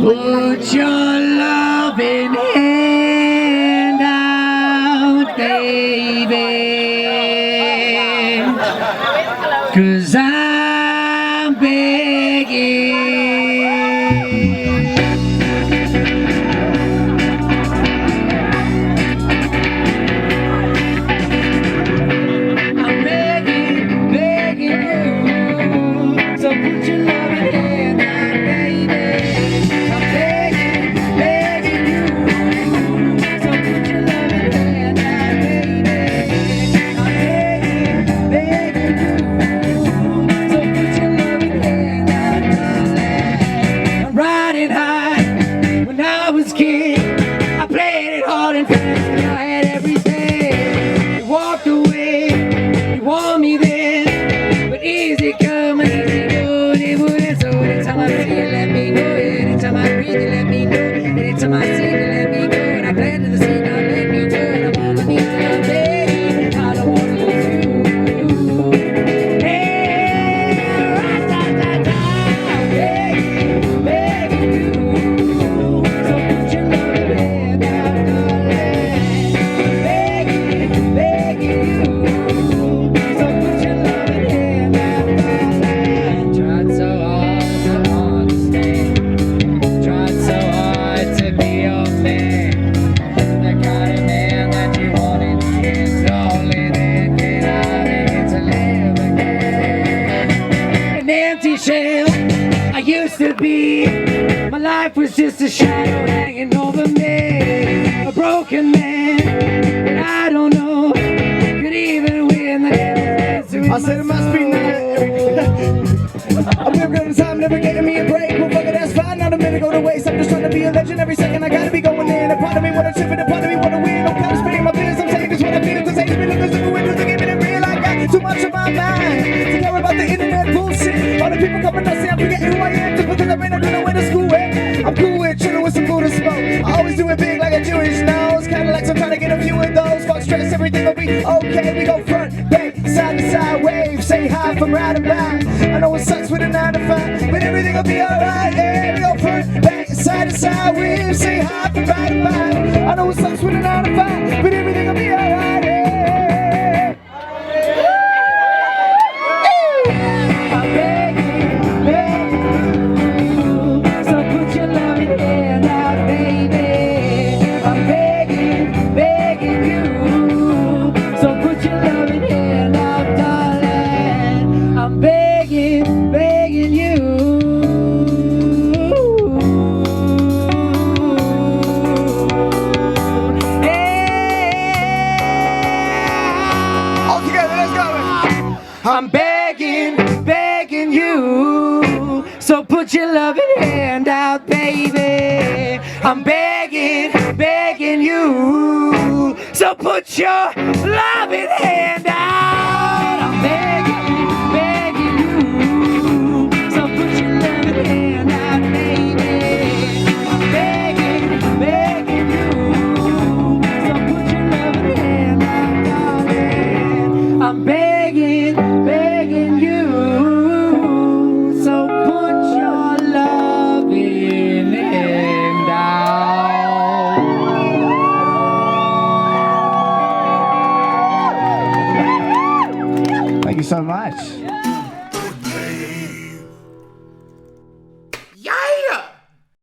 Put your loving hand out, baby, 'cause I'm begging. I'm begging, begging you, so put your loving hand out, baby. I'm begging, begging you, so put your loving hand out, baby. I'm begging, begging you, so put your loving hand out, darling. I'm riding high when I was a kid. I played it hard and fast and I had everything. You walked away, you want me then, but easy come and easy go, and it wouldn't. So anytime I see you, let me know. Anytime I breathe, you let me know. Anytime I see you, let me go. And I glad to the sea, now let me go. And I'm on my knees and I'm begging, I don't want to lose you. Hey, ra-ta-ta-ta, I'm begging, begging you, so put your loving hand out, darling. Begging, begging you, so put your loving hand out, darling. Tried so hard to understand, tried so hard to be your man, the kind of man that you wanted is only then can I begin to live again. An empty shell I used to be, my life was just a shadow hanging over me, a broken man, and I don't know could even win the game. I said it must be nice. I'm never gonna time, never getting me a break. Well, fuck it, that's fine. Not a minute go to waste. I'm just trying to be a legend. Every second I gotta be going in. A part of me wanna chip it, a part of me wanna win. I'm kind of spinning my feelings. I'm saying this what I feel. Cause hate me looking through the windows to give it a real. I got too much of my mind to care about the internet bullshit. All the people coming up say I'm forgetting who I am just because I've been to where the school went. I'm cool with chilling with some Buddha smoke. I always do it big like a Jewish nose. Kinda like I'm trying to get a few of those. Fuck stress, everything will be okay. We go front, back, side to side, wave. Say hi from right about. I know it sucks with a 9 to 5, but everything will be alright. Yeah, we go front, back, side to side, wave. Say hi from right about. I know it sucks with a 9 to 5, but everything will be alright. Yeah. I'm begging, begging you, so put your loving hand out, baby. I'm begging, begging you, so put your loving hand out, darling. I'm begging, begging you. Yeah. All together, let's go. I'm begging, begging you, so put your loving hand out, baby. I'm begging, begging you, so put your loving hand out.